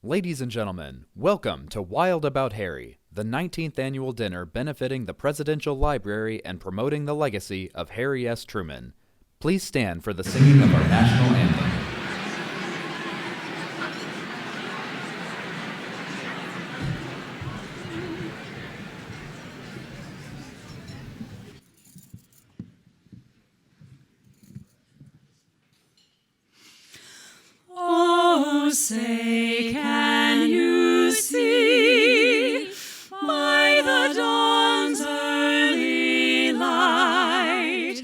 Ladies and gentlemen, welcome to Wild About Harry, the 19th annual dinner benefiting the Presidential Library and promoting the legacy of Harry S. Truman. Please stand for the singing of our national anthem. Oh, say, can you see by the dawn's early light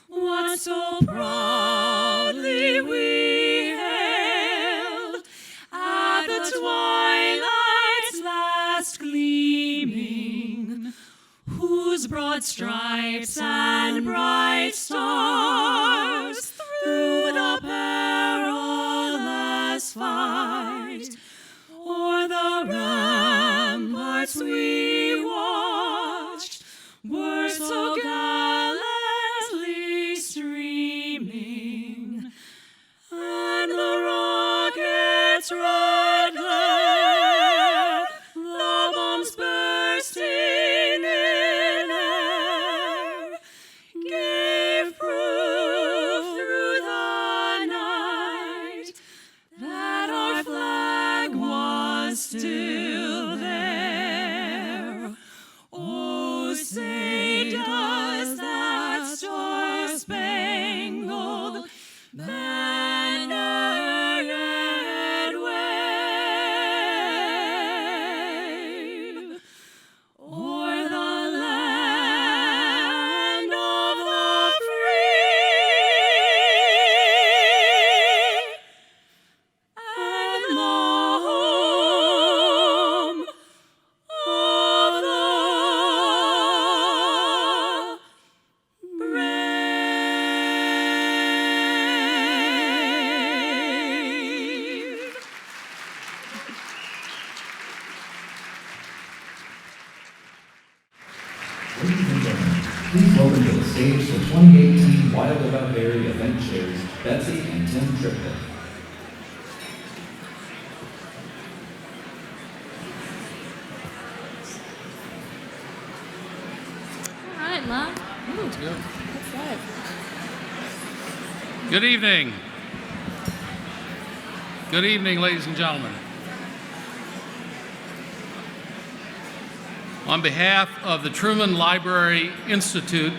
what so proudly we hailed at the twilight's last gleaming, whose broad stripes and bright stars through the perilous fight o'er the ramparts we watched were so gallantly streaming, and the rocket's red glare, the bombs bursting in air, gave proof through the night that our flag was still there. Oh, say, does that star-spangled banner yet wave o'er the land of the free and the home of the brave. Ladies and gentlemen, please welcome to the stage the 2018 Wild About Harry event chairs, Betsy and Tim Triplett. All right, love. Let's go. What's that? Good evening. Good evening, ladies and gentlemen. On behalf of the Truman Library Institute,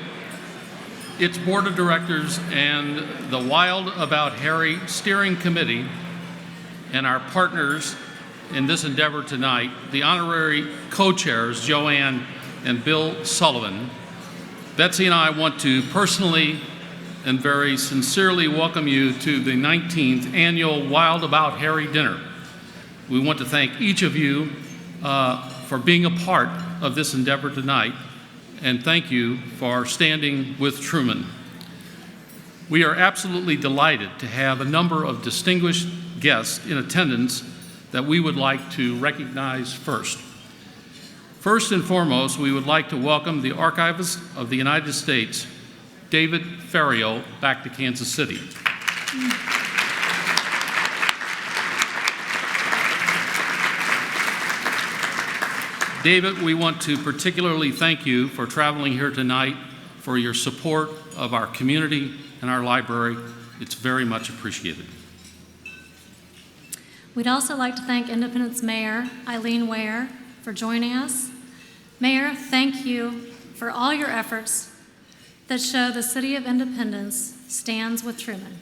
its board of directors, and the Wild About Harry Steering Committee, and our partners in this endeavor tonight, the honorary co-chairs, Joanne and Bill Sullivan, Betsy and I want to personally and very sincerely welcome you to the 19th annual Wild About Harry dinner. We want to thank each of you for being a part of this endeavor tonight, and thank you for standing with Truman. We are absolutely delighted to have a number of distinguished guests in attendance that we would like to recognize first. First and foremost, we would like to welcome the Archivist of the United States, David Ferriero, back to Kansas City. David, we want to particularly thank you for traveling here tonight, for your support of our community and our library. It's very much appreciated. We'd also like to thank Independence Mayor Eileen Ware for joining us. Mayor, thank you for all your efforts that show the City of Independence stands with Truman.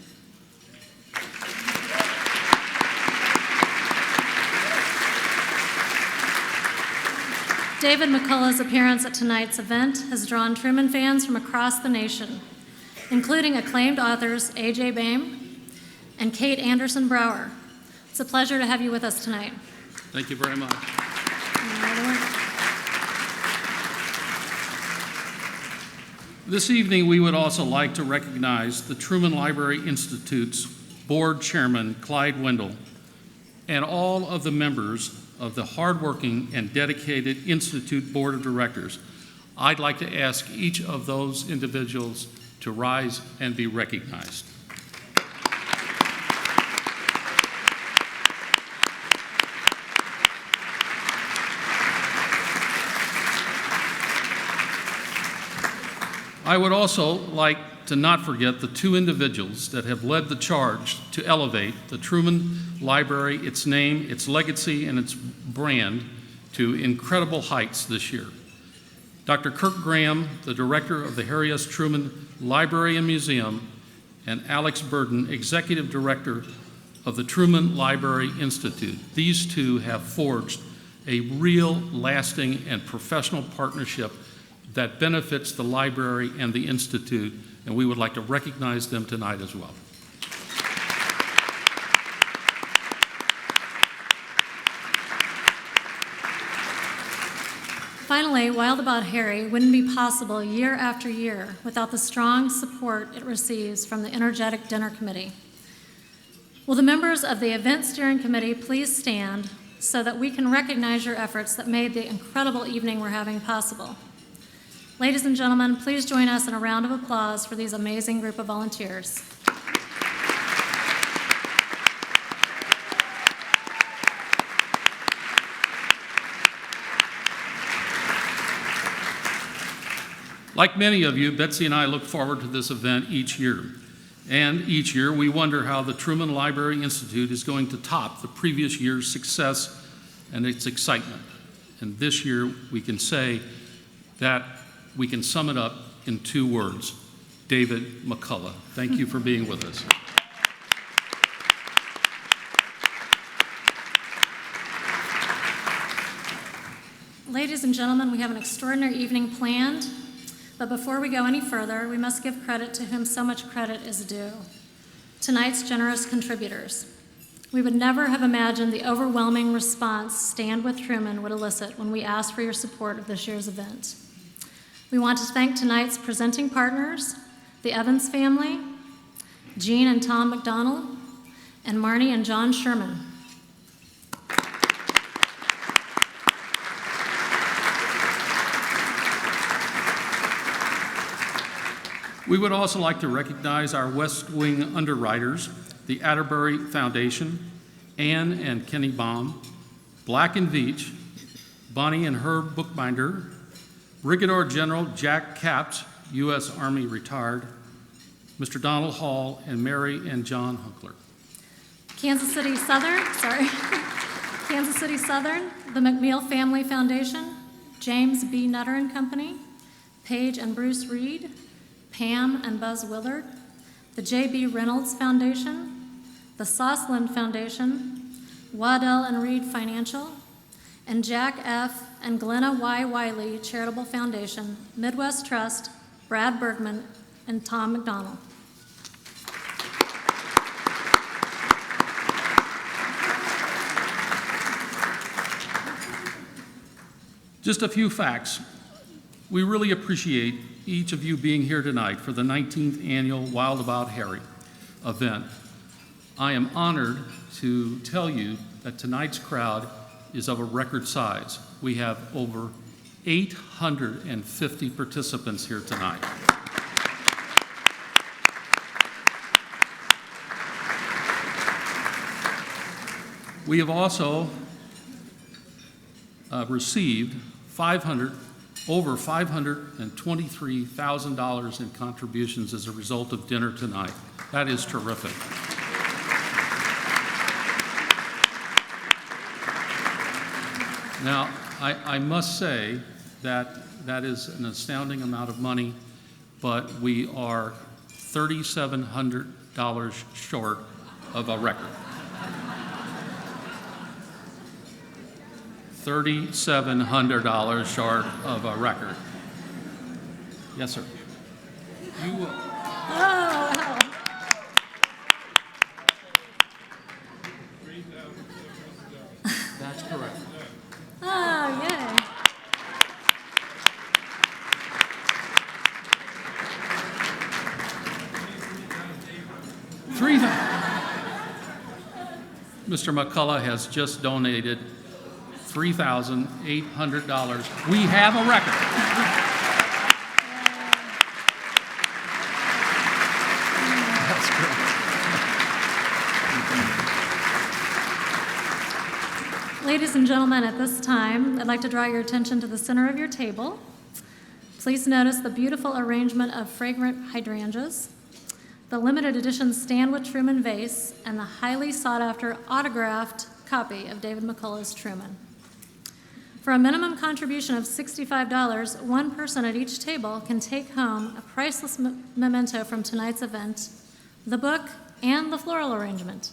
David McCullough's appearance at tonight's event has drawn Truman fans from across the nation, including acclaimed authors A.J. Baim and Kate Anderson Brower. It's a pleasure to have you with us tonight. Thank you very much. This evening, we would also like to recognize the Truman Library Institute's board chairman, Clyde Wendell, and all of the members of the hardworking and dedicated Institute Board of Directors. I'd like to ask each of those individuals to rise and be recognized. I would also like to not forget the two individuals that have led the charge to elevate the Truman Library, its name, its legacy, and its brand to incredible heights this year. Dr. Kirk Graham, the director of the Harry S. Truman Library and Museum, and Alex Burden, executive director of the Truman Library Institute. These two have forged a real, lasting, and professional partnership that benefits the library and the Institute, and we would like to recognize them tonight as well. Finally, Wild About Harry wouldn't be possible year after year without the strong support it receives from the energetic dinner committee. Will the members of the event steering committee please stand so that we can recognize your efforts that made the incredible evening we're having possible? Ladies and gentlemen, please join us in a round of applause for these amazing group of volunteers. Like many of you, Betsy and I look forward to this event each year. And each year we wonder how the Truman Library Institute is going to top the previous year's success and its excitement. And this year we can say that we can sum it up in two words: David McCullough. Thank you for being with us. Ladies and gentlemen, we have an extraordinary evening planned. But before we go any further, we must give credit to whom so much credit is due: tonight's generous contributors. We would never have imagined the overwhelming response Stand With Truman would elicit when we asked for your support of this year's event. We want to thank tonight's presenting partners, the Evans family, Jean and Tom McDonald, and Marnie and John Sherman. We would also like to recognize our West Wing underwriters, the Atterbury Foundation, Ann and Kenny Baum, Black and Veatch, Bonnie and Herb Bookbinder, Brigadier General Jack Capps, U.S. Army retired, Mr. Donald Hall, and Mary and John Hunkler. Kansas City Southern, the McNeil Family Foundation, James B. Nutter and Company, Paige and Bruce Reed, Pam and Buzz Willard, the J.B. Reynolds Foundation, the Sosland Foundation, Waddell and Reed Financial, and Jack F. and Glenna Y. Wiley Charitable Foundation, Midwest Trust, Brad Bergman, and Tom McDonald. Just a few facts. We really appreciate each of you being here tonight for the 19th annual Wild About Harry event. I am honored to tell you that tonight's crowd is of a record size. We have over 850 participants here tonight. We have also received over $523,000 in contributions as a result of dinner tonight. That is terrific. Now, I must say that that is an astounding amount of money, but we are $3,700 short of a record. $3,700 short of a record. Yes, sir. You will. Oh, wow. That's correct. Oh, yay. Mr. McCullough has just donated $3,800. We have a record. That's great. Ladies and gentlemen, at this time, I'd like to draw your attention to the center of your table. Please notice the beautiful arrangement of fragrant hydrangeas, the limited edition Stand with Truman vase, and the highly sought-after autographed copy of David McCullough's Truman. For a minimum contribution of $65, one person at each table can take home a priceless memento from tonight's event, the book, and the floral arrangement.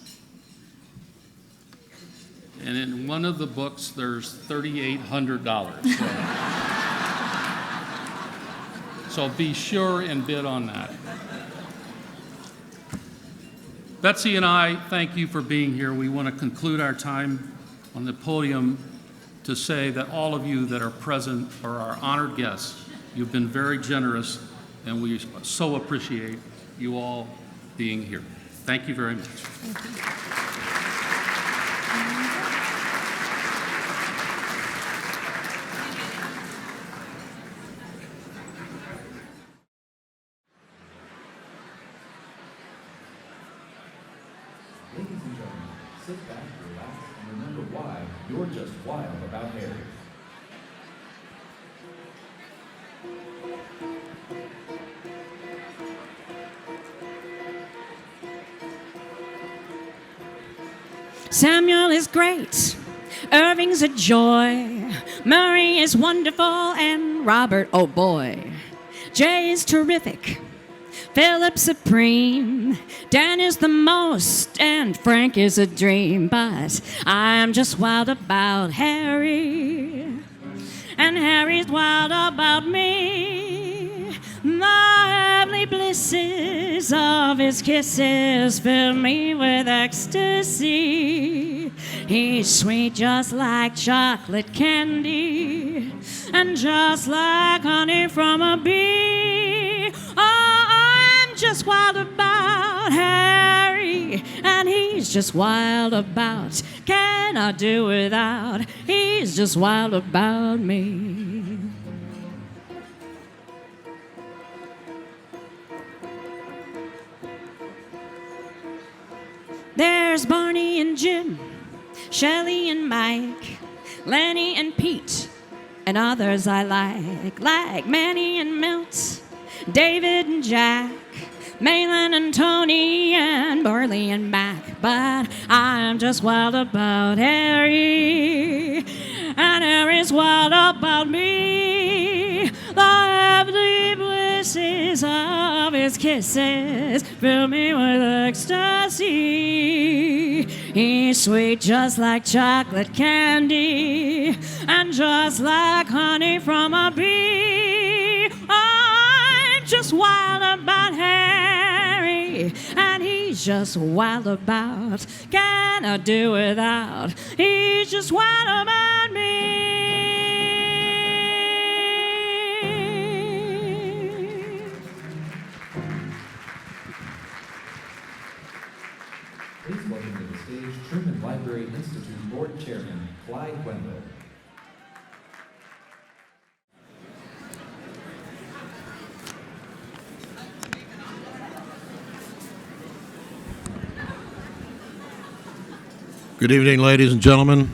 And in one of the books, there's $3,800. So be sure and bid on that. Betsy and I thank you for being here. We want to conclude our time on the podium to say that all of you that are present are our honored guests. You've been very generous, and we so appreciate you all being here. Thank you very much. Thank you. Ladies and gentlemen, sit back, relax, and remember why you're just wild about Harry. Samuel is great, Irving's a joy, Murray is wonderful, and Robert, oh boy. Jay is terrific, Philip supreme, Dan is the most, and Frank is a dream. But I'm just wild about Harry, and Harry's wild about me. The heavenly blisses of his kisses fill me with ecstasy. He's sweet just like chocolate candy, and just like honey from a bee. Oh, I'm just wild about Harry, and he's just wild about. Cannot do without. He's just wild about me. There's Barney and Jim, Shelley and Mike, Lenny and Pete, and others I like Manny and Milt, David and Jack, Malin and Tony, and Barley and Mac. But I'm just wild about Harry, and Harry's wild about me. The heavenly blisses of his kisses fill me with ecstasy. He's sweet just like chocolate candy, and just like honey from a bee. I'm just wild about Harry, and he's just wild about. Cannot do without. He's just wild about me. Please welcome to the stage Truman Library Institute Board Chairman Clyde Wendell. Good evening, ladies and gentlemen,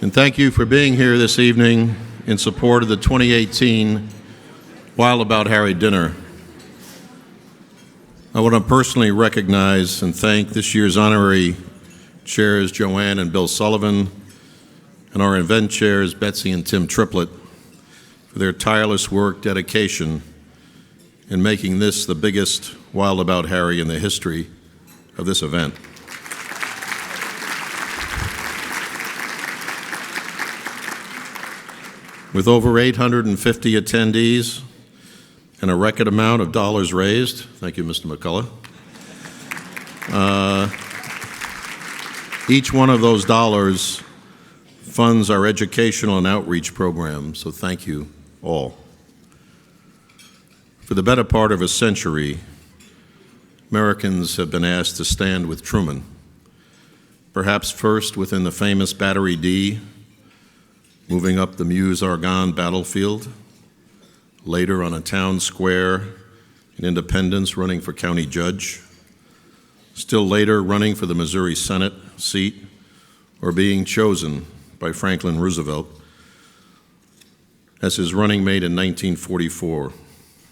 and thank you for being here this evening in support of the 2018 Wild About Harry dinner. I want to personally recognize and thank this year's honorary chairs, Joanne and Bill Sullivan, and our event chairs, Betsy and Tim Triplett, for their tireless work, dedication, in making this the biggest Wild About Harry in the history of this event. With over 850 attendees and a record amount of dollars raised, thank you, Mr. McCullough. Each one of those dollars funds our educational and outreach programs, so thank you all. For the better part of a century, Americans have been asked to stand with Truman, perhaps first within the famous Battery D, moving up the Meuse-Argonne battlefield, later on a town square in Independence running for county judge, still later running for the Missouri Senate seat, or being chosen by Franklin Roosevelt. as his running mate in 1944,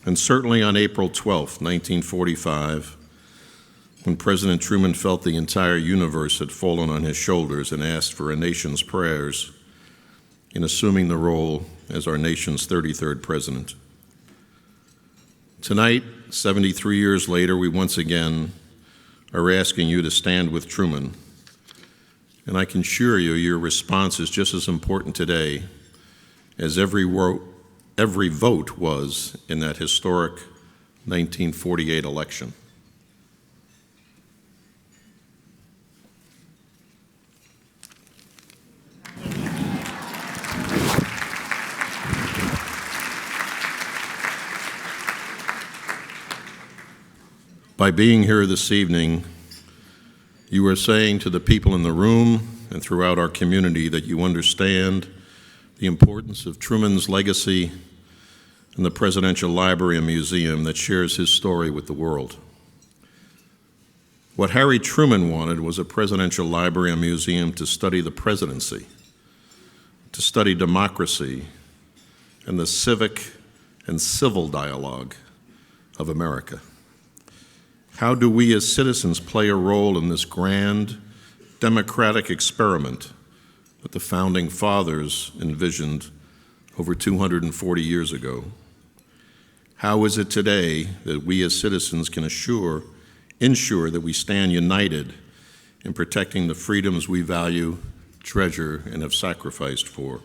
and certainly on April 12, 1945, when President Truman felt the entire universe had fallen on his shoulders and asked for a nation's prayers in assuming the role as our nation's 33rd president. Tonight, 73 years later, we once again are asking you to stand with Truman. And I can assure you, your response is just as important today as every vote was in that historic 1948 election. By being here this evening, you are saying to the people in the room and throughout our community that you understand the importance of Truman's legacy and the Presidential Library and Museum that shares his story with the world. What Harry Truman wanted was a Presidential Library and Museum to study the presidency, to study democracy and the civic and civil dialogue of America. How do we as citizens play a role in this grand democratic experiment that the Founding Fathers envisioned over 240 years ago? How is it today that we as citizens can ensure that we stand united in protecting the freedoms we value, treasure, and have sacrificed for?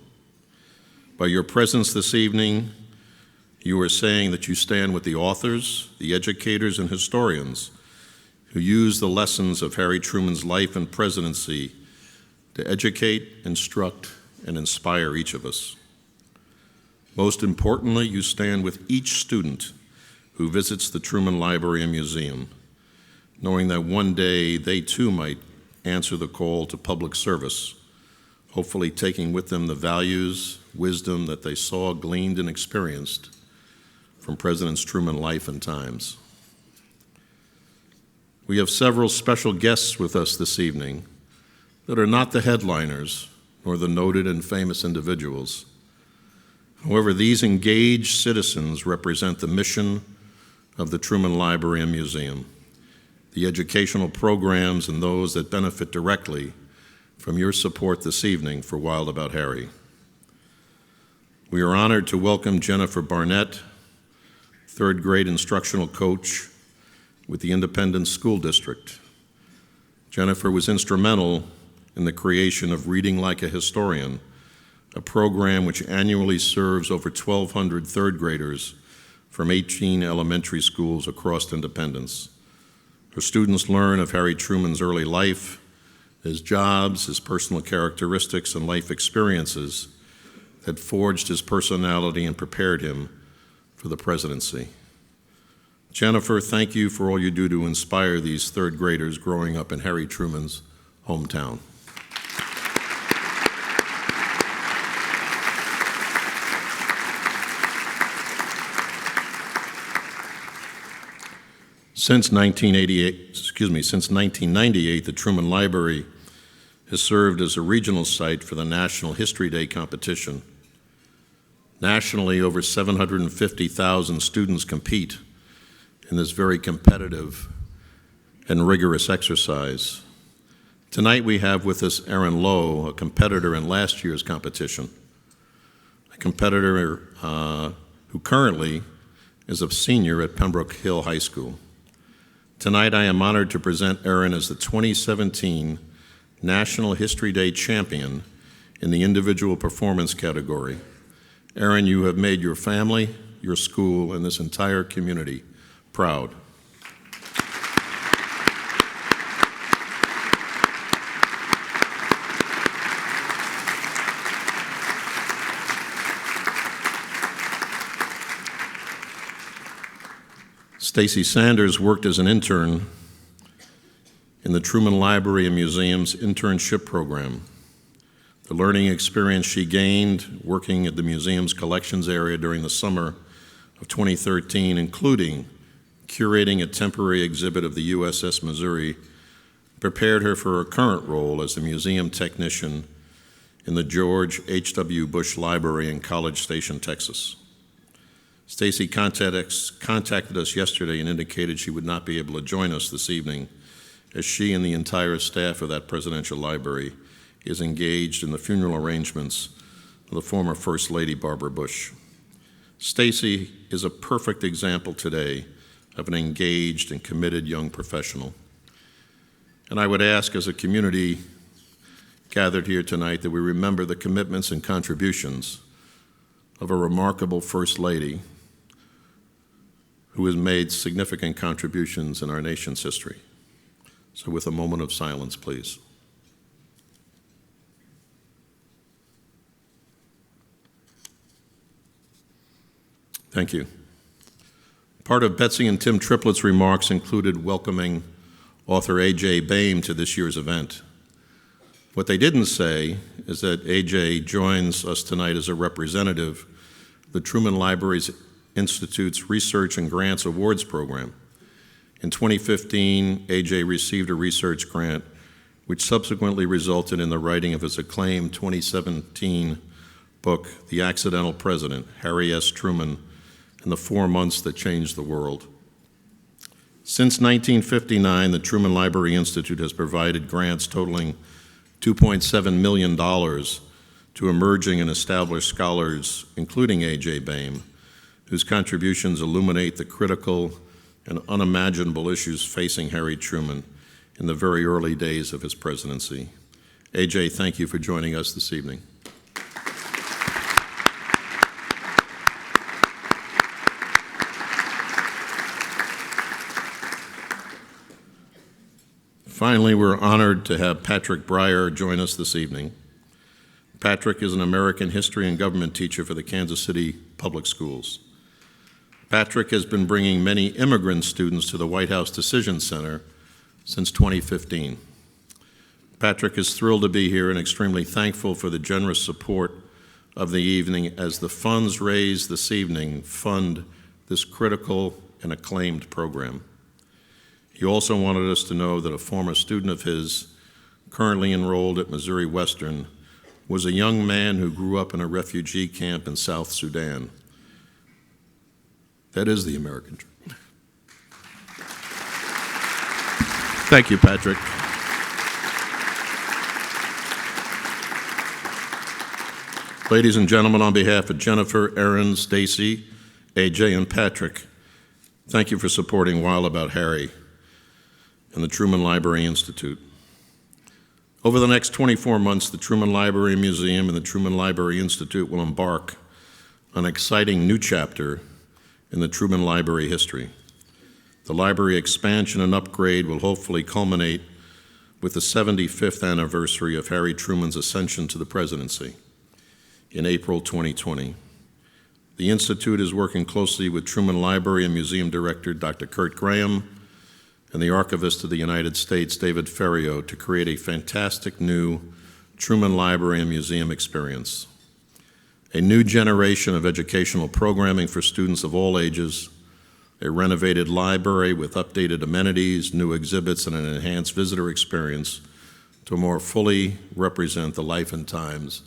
By your presence this evening, you are saying that you stand with the authors, the educators, and historians who use the lessons of Harry Truman's life and presidency to educate, instruct, and inspire each of us. Most importantly, you stand with each student who visits the Truman Library and Museum, knowing that one day they too might answer the call to public service, hopefully taking with them the values, wisdom that they saw, gleaned, and experienced from President Truman's life and times. We have several special guests with us this evening that are not the headliners nor the noted and famous individuals. However, these engaged citizens represent the mission of the Truman Library and Museum, the educational programs and those that benefit directly from your support this evening for Wild About Harry. We are honored to welcome Jennifer Barnett, third grade instructional coach with the Independence School District. Jennifer was instrumental in the creation of Reading Like a Historian, a program which annually serves over 1,200 third graders from 18 elementary schools across Independence. Her students learn of Harry Truman's early life, his jobs, his personal characteristics, and life experiences that forged his personality and prepared him for the presidency. Jennifer, thank you for all you do to inspire these third graders growing up in Harry Truman's hometown. Since 1998, the Truman Library has served as a regional site for the National History Day competition. Nationally, over 750,000 students compete in this very competitive and rigorous exercise. Tonight we have with us Erin Lowe, a competitor in last year's competition, a competitor who currently is a senior at Pembroke Hill High School. Tonight I am honored to present Erin as the 2017 National History Day champion in the individual performance category. Erin, you have made your family, your school, and this entire community proud. Stacy Sanders worked as an intern in the Truman Library and Museum's internship program. The learning experience she gained working at the museum's collections area during the summer of 2013, including curating a temporary exhibit of the USS Missouri, prepared her for her current role as a museum technician in the George H.W. Bush Library in College Station, Texas. Stacy contacted us yesterday and indicated she would not be able to join us this evening, as she and the entire staff of that presidential library is engaged in the funeral arrangements of the former First Lady Barbara Bush. Stacy is a perfect example today of an engaged and committed young professional. And I would ask, as a community gathered here tonight, that we remember the commitments and contributions of a remarkable First Lady who has made significant contributions in our nation's history. So with a moment of silence, please. Thank you. Part of Betsy and Tim Triplett's remarks included welcoming author A.J. Boehm to this year's event. What they didn't say is that A.J. joins us tonight as a representative of the Truman Library Institute's Research and Grants Awards program. In 2015, A.J. received a research grant, which subsequently resulted in the writing of his acclaimed 2017 book, The Accidental President, Harry S. Truman and the 4 Months That Changed the World. Since 1959, the Truman Library Institute has provided grants totaling $2.7 million to emerging and established scholars, including A.J. Boehm, whose contributions illuminate the critical and unimaginable issues facing Harry Truman in the very early days of his presidency. A.J., thank you for joining us this evening. Finally, we're honored to have Patrick Breyer join us this evening. Patrick is an American history and government teacher for the Kansas City Public Schools. Patrick has been bringing many immigrant students to the White House Decision Center since 2015. Patrick is thrilled to be here and extremely thankful for the generous support of the evening, as the funds raised this evening fund this critical and acclaimed program. He also wanted us to know that a former student of his, currently enrolled at Missouri Western, was a young man who grew up in a refugee camp in South Sudan. That is the American dream. Thank you, Patrick. Ladies and gentlemen, on behalf of Jennifer, Erin, Stacy, AJ, and Patrick, thank you for supporting Wild About Harry and the Truman Library Institute. Over the next 24 months, the Truman Library Museum and the Truman Library Institute will embark on an exciting new chapter in the Truman Library history. The library expansion and upgrade will hopefully culminate with the 75th anniversary of Harry Truman's ascension to the presidency in April 2020. The Institute is working closely with Truman Library and Museum Director Dr. Kurt Graham and the Archivist of the United States, David Ferriot, to create a fantastic new Truman Library and Museum experience. A new generation of educational programming for students of all ages, a renovated library with updated amenities, new exhibits, and an enhanced visitor experience to more fully represent the life and times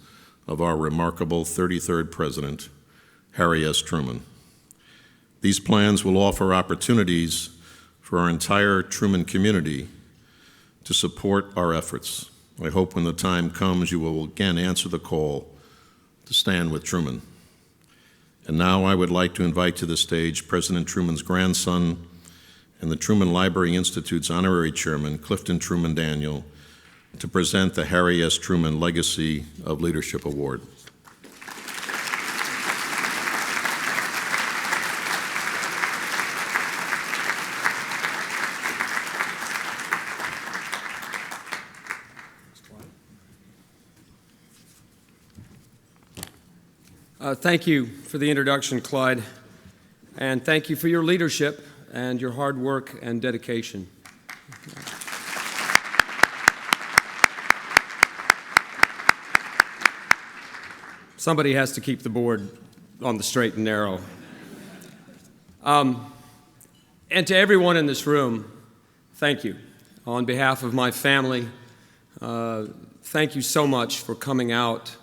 of our remarkable 33rd President, Harry S. Truman. These plans will offer opportunities for our entire Truman community to support our efforts. I hope when the time comes, you will again answer the call to stand with Truman. And now I would like to invite to the stage President Truman's grandson and the Truman Library Institute's honorary chairman, Clifton Truman Daniel, to present the Harry S. Truman Legacy of Leadership Award. Thank you for the introduction, Clyde, and thank you for your leadership and your hard work and dedication. Somebody has to keep the board on the straight and narrow. And to everyone in this room, thank you. On behalf of my family, thank you so much for coming out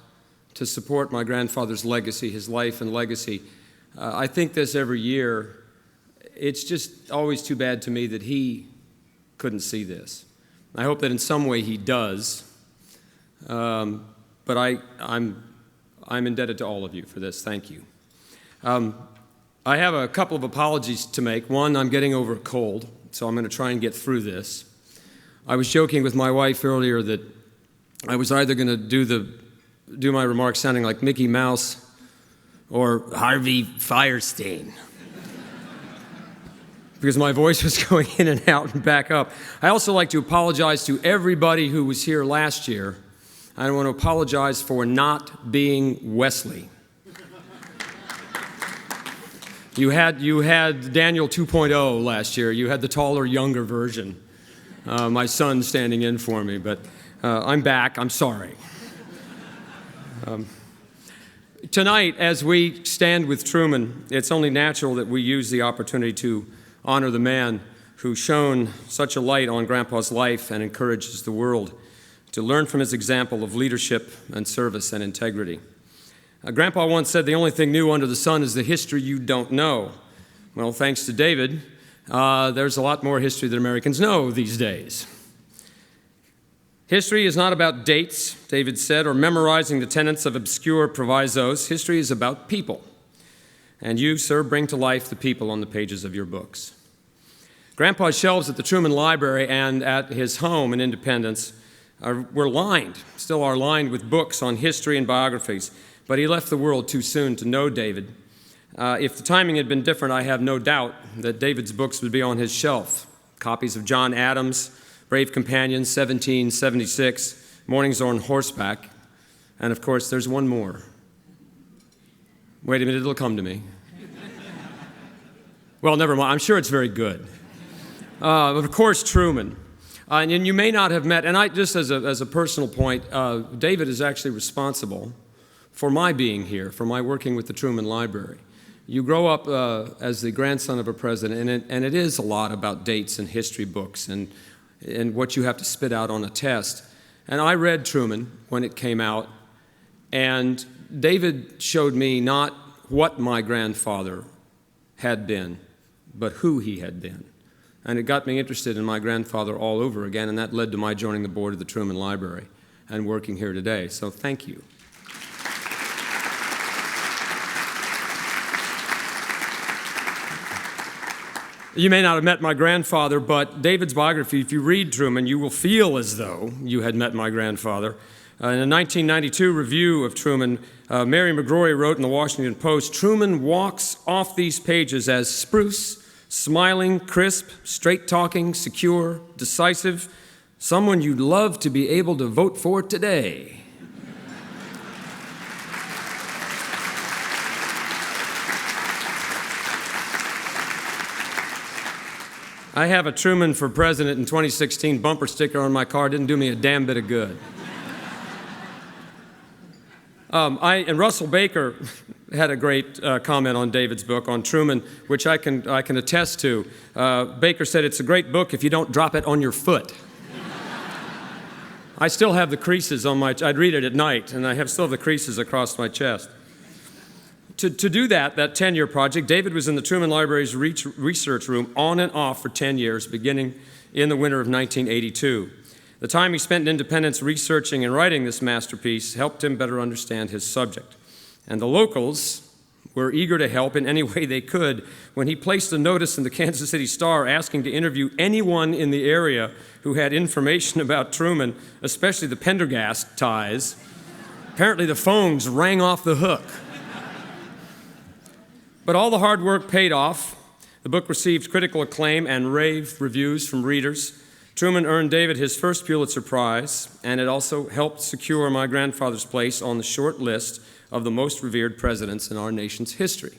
to support my grandfather's legacy, his life and legacy. I think this every year. It's just always too bad to me that he couldn't see this. I hope that in some way he does, but I'm indebted to all of you for this. Thank you. I have a couple of apologies to make. One, I'm getting over a cold, so I'm going to try and get through this. I was joking with my wife earlier that I was either going to do my remarks sounding like Mickey Mouse or Harvey Firestein, because my voice was going in and out and back up. I also like to apologize to everybody who was here last year. I want to apologize for not being Wesley. You had Daniel 2.0 last year. You had the taller, younger version. My son standing in for me, but I'm back. I'm sorry. Tonight, as we stand with Truman, it's only natural that we use the opportunity to honor the man who shone such a light on Grandpa's life and encourages the world to learn from his example of leadership and service and integrity. Grandpa once said, "The only thing new under the sun is the history you don't know." Well, thanks to David, there's a lot more history that Americans know these days. History is not about dates, David said, or memorizing the tenets of obscure provisos. History is about people. And you, sir, bring to life the people on the pages of your books. Grandpa's shelves at the Truman Library and at his home in Independence were lined, still are lined with books on history and biographies, but he left the world too soon to know David. If the timing had been different, I have no doubt that David's books would be on his shelf. Copies of John Adams, Brave Companions, 1776, Mornings on Horseback, and of course, there's one more. Wait a minute, it'll come to me. Well, never mind, I'm sure it's very good. But of course, Truman. And you may not have met, and I just as a personal point, David is actually responsible for my being here, for my working with the Truman Library. You grow up as the grandson of a president, and it is a lot about dates and history books and what you have to spit out on a test. And I read Truman when it came out, and David showed me not what my grandfather had been, but who he had been. And it got me interested in my grandfather all over again, and that led to my joining the board of the Truman Library and working here today. So thank you. You may not have met my grandfather, but David's biography, if you read Truman, you will feel as though you had met my grandfather. In a 1992 review of Truman, Mary McGrory wrote in the Washington Post, "Truman walks off these pages as spruce, smiling, crisp, straight-talking, secure, decisive, someone you'd love to be able to vote for today." I have a Truman for President in 2016 bumper sticker on my car. Didn't do me a damn bit of good. And Russell Baker had a great comment on David's book on Truman, which I can attest to. Baker said, "It's a great book if you don't drop it on your foot." I still have the creases on my. I'd read it at night, and I still have the creases across my chest. To do that 10-year project, David was in the Truman Library's research room on and off for 10 years, beginning in the winter of 1982. The time he spent in Independence researching and writing this masterpiece helped him better understand his subject. And the locals were eager to help in any way they could when he placed a notice in the Kansas City Star asking to interview anyone in the area who had information about Truman, especially the Pendergast ties. Apparently the phones rang off the hook. But all the hard work paid off. The book received critical acclaim and rave reviews from readers. Truman earned David his first Pulitzer Prize, and it also helped secure my grandfather's place on the short list of the most revered presidents in our nation's history.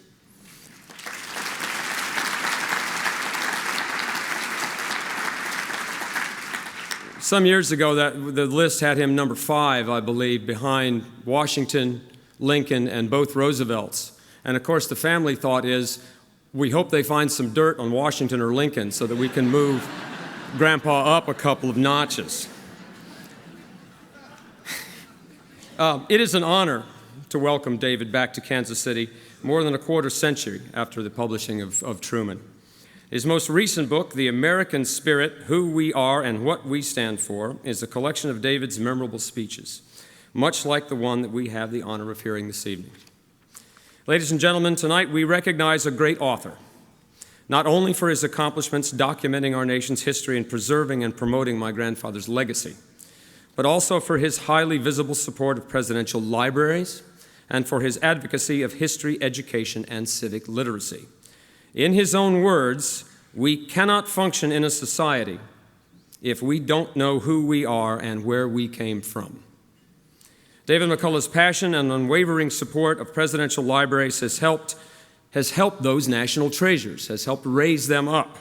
Some years ago, the list had him number 5, I believe, behind Washington, Lincoln, and both Roosevelts. And of course, the family thought is, we hope they find some dirt on Washington or Lincoln so that we can move Grandpa up a couple of notches. It is an honor to welcome David back to Kansas City more than a quarter century after the publishing of Truman. His most recent book, The American Spirit, Who We Are and What We Stand For, is a collection of David's memorable speeches, much like the one that we have the honor of hearing this evening. Ladies and gentlemen, tonight we recognize a great author, not only for his accomplishments documenting our nation's history and preserving and promoting my grandfather's legacy, but also for his highly visible support of presidential libraries and for his advocacy of history, education, and civic literacy. In his own words, we cannot function in a society if we don't know who we are and where we came from. David McCullough's passion and unwavering support of presidential libraries has helped those national treasures, has helped raise them up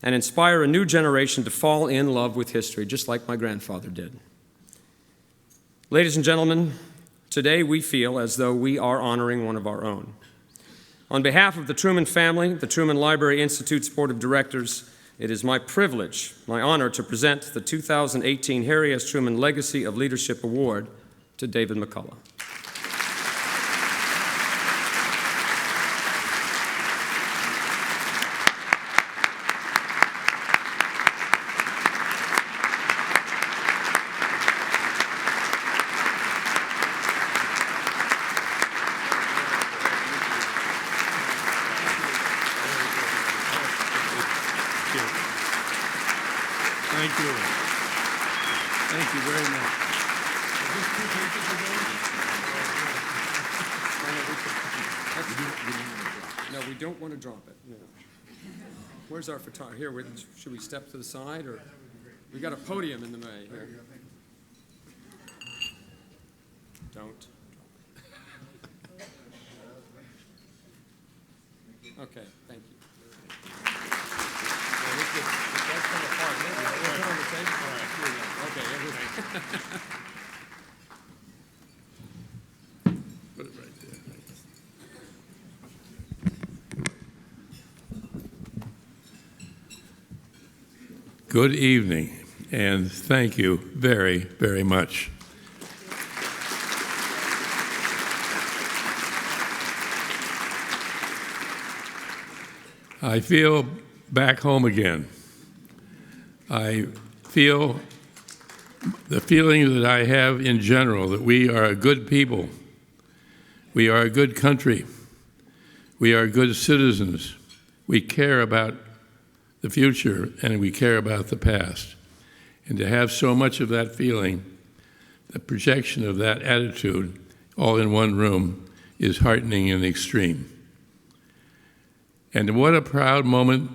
and inspire a new generation to fall in love with history, just like my grandfather did. Ladies and gentlemen, today we feel as though we are honoring one of our own. On behalf of the Truman family, the Truman Library Institute's Board of Directors, it is my privilege, my honor, to present the 2018 Harry S. Truman Legacy of Leadership Award to David McCullough. Thank you. Thank you very much. No, we don't want to drop it. No. Where's our photographer? Here, should we step to the side, or we got a podium in the way here? Don't. Okay, thank you. Put it right there. Good evening, and thank you very, very much. I feel back home again. I feel the feeling that I have in general, that we are a good people. We are a good country. We are good citizens. We care about the future and we care about the past. And to have so much of that feeling, the projection of that attitude, all in one room, is heartening and extreme. And what a proud moment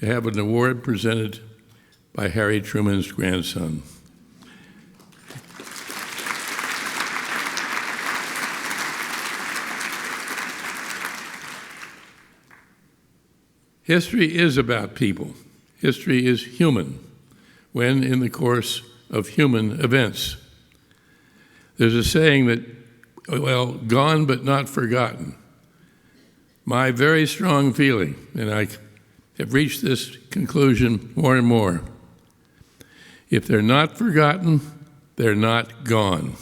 to have an award presented by Harry Truman's grandson. History is about people. History is human, when in the course of human events. There's a saying that, well, gone but not forgotten. My very strong feeling, and I have reached this conclusion more and more, if they're not forgotten, they're not gone.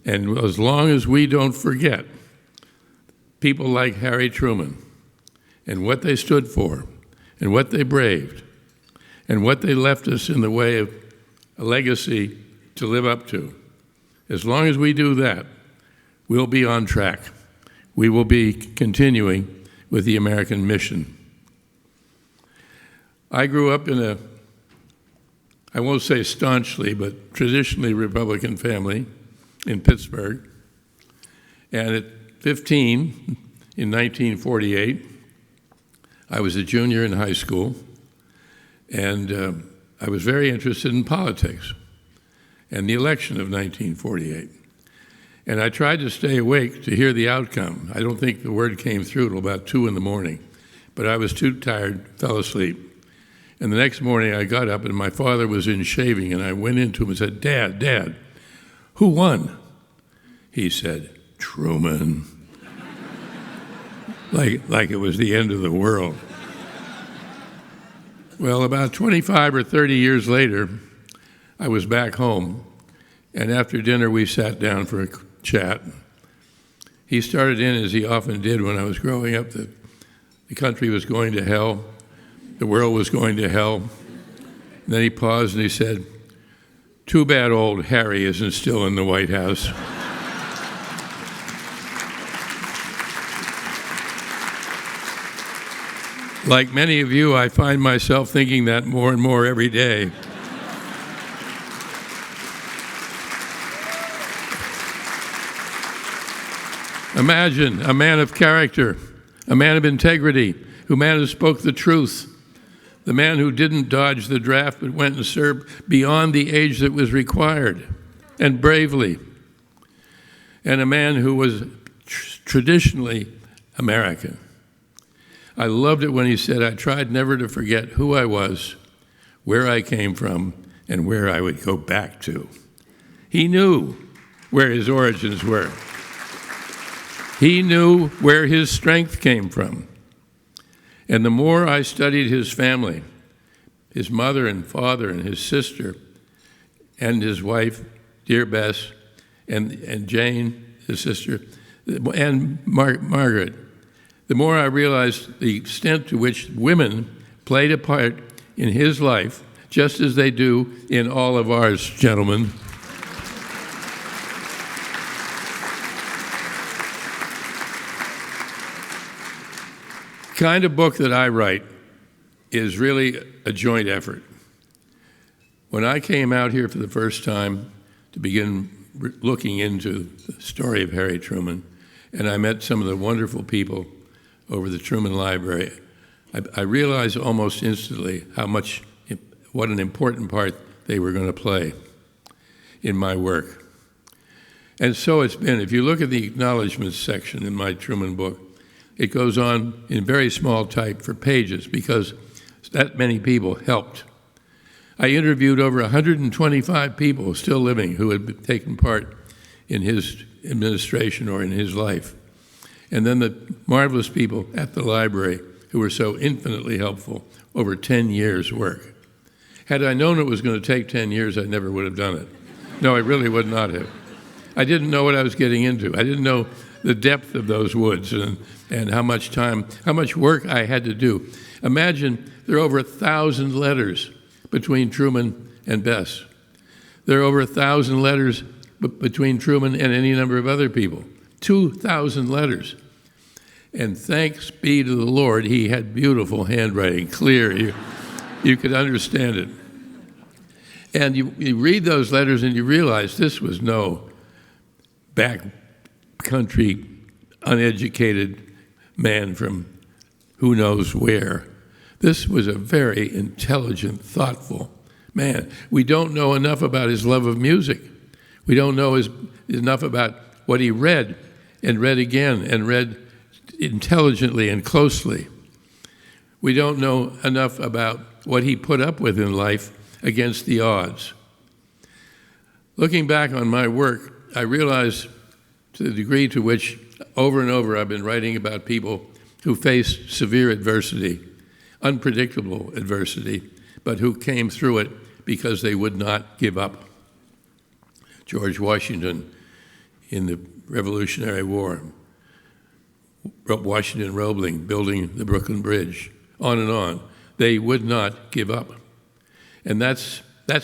And as long as we don't forget people like Harry Truman and what they stood for and what they braved and what they left us in the way of a legacy to live up to, as long as we do that, we'll be on track. We will be continuing with the American mission. I grew up in a, I won't say staunchly, but traditionally Republican family in Pittsburgh. And at 15, in 1948, I was a junior in high school, and I was very interested in politics and the election of 1948. And I tried to stay awake to hear the outcome. I don't think the word came through till about 2 in the morning, but I was too tired, fell asleep. And the next morning I got up and my father was in shaving, and I went into him and said, Dad, who won? He said, Truman. like it was the end of the world. Well, about 25 or 30 years later, I was back home, and after dinner we sat down for a chat. He started in, as he often did when I was growing up, that the country was going to hell, the world was going to hell. And then he paused and he said, "Too bad old Harry isn't still in the White House." Like many of you, I find myself thinking that more and more every day. Imagine a man of character, a man of integrity, a man who spoke the truth, the man who didn't dodge the draft but went and served beyond the age that was required, and bravely, and a man who was traditionally American. I loved it when he said, "I tried never to forget who I was, where I came from, and where I would go back to." He knew where his origins were. He knew where his strength came from. And the more I studied his family, his mother and father and his sister, and his wife, dear Bess, and Jane, his sister, and Margaret, the more I realized the extent to which women played a part in his life, just as they do in all of ours, gentlemen. The kind of book that I write is really a joint effort. When I came out here for the first time to begin looking into the story of Harry Truman, and I met some of the wonderful people over the Truman Library, I realized almost instantly what an important part they were going to play in my work. And so it's been. If you look at the acknowledgments section in my Truman book, it goes on in very small type for pages because that many people helped. I interviewed over 125 people still living who had taken part in his administration or in his life. And then the marvelous people at the library who were so infinitely helpful over 10 years' work. Had I known it was going to take 10 years, I never would have done it. No, I really would not have. I didn't know what I was getting into. I didn't know the depth of those woods and how much time, how much work I had to do. Imagine there are over 1,000 letters between Truman and Bess. There are over 1,000 letters between Truman and any number of other people. 2,000 letters. And thanks be to the Lord, he had beautiful handwriting, clear. You could understand it. And you read those letters and you realize this was no backcountry, uneducated man from who knows where. This was a very intelligent, thoughtful man. We don't know enough about his love of music. We don't know enough about what he read and read again and read intelligently and closely. We don't know enough about what he put up with in life against the odds. Looking back on my work, I realize to the degree to which over and over I've been writing about people who faced severe adversity, unpredictable adversity, but who came through it because they would not give up. George Washington in the Revolutionary War, Washington Roebling building the Brooklyn Bridge, on and on. They would not give up. And that's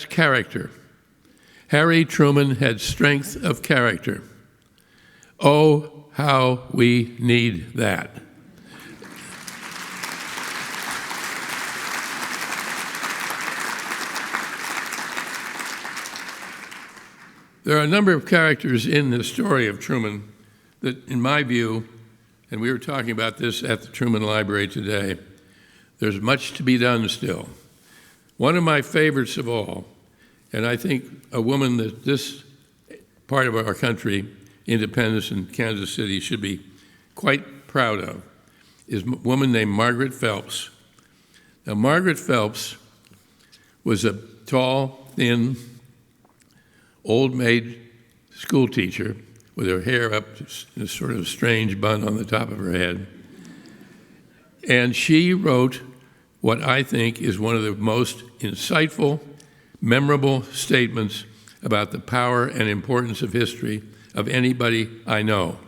character. Harry Truman had strength of character. Oh, how we need that. There are a number of characters in the story of Truman that, in my view, and we were talking about this at the Truman Library today, there's much to be done still. One of my favorites of all, and I think a woman that this part of our country, Independence and Kansas City, should be quite proud of, is a woman named Margaret Phelps. Now, Margaret Phelps was a tall, thin, old maid school teacher with her hair up in a sort of strange bun on the top of her head. And she wrote what I think is one of the most insightful, memorable statements about the power and importance of history of anybody I know.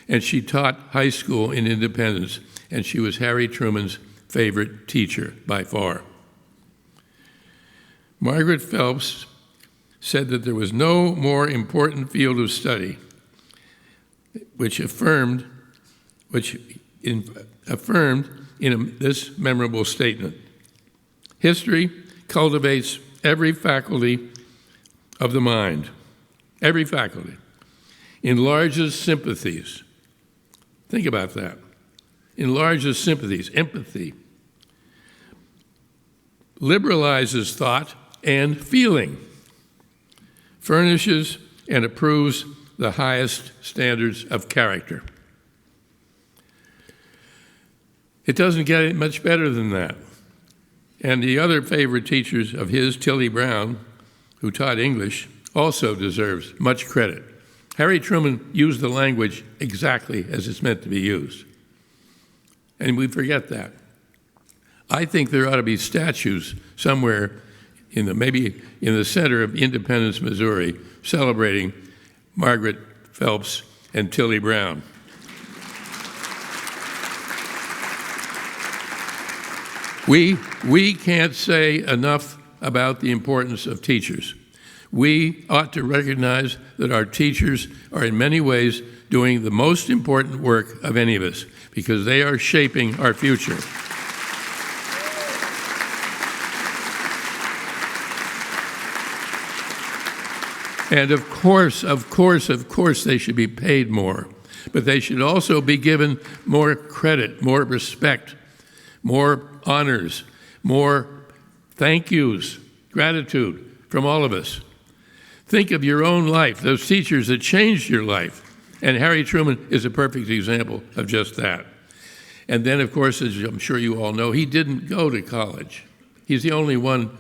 And she taught high school in Independence, and she was Harry Truman's favorite teacher by far. Margaret Phelps said that there was no more important field of study, which affirmed in this memorable statement: history cultivates every faculty of the mind, every faculty, enlarges sympathies. Think about that. Enlarges sympathies, empathy, liberalizes thought and feeling, furnishes and approves the highest standards of character. It doesn't get much better than that. And the other favorite teachers of his, Tilly Brown, who taught English, also deserves much credit. Harry Truman used the language exactly as it's meant to be used. And we forget that. I think there ought to be statues somewhere maybe in the center of Independence, Missouri, celebrating Margaret Phelps and Tilly Brown. We can't say enough about the importance of teachers. We ought to recognize that our teachers are in many ways doing the most important work of any of us, because they are shaping our future. And of course, they should be paid more. But they should also be given more credit, more respect, more honors, more thank yous, gratitude from all of us. Think of your own life, those teachers that changed your life. And Harry Truman is a perfect example of just that. And then, of course, as I'm sure you all know, he didn't go to college. He's the only one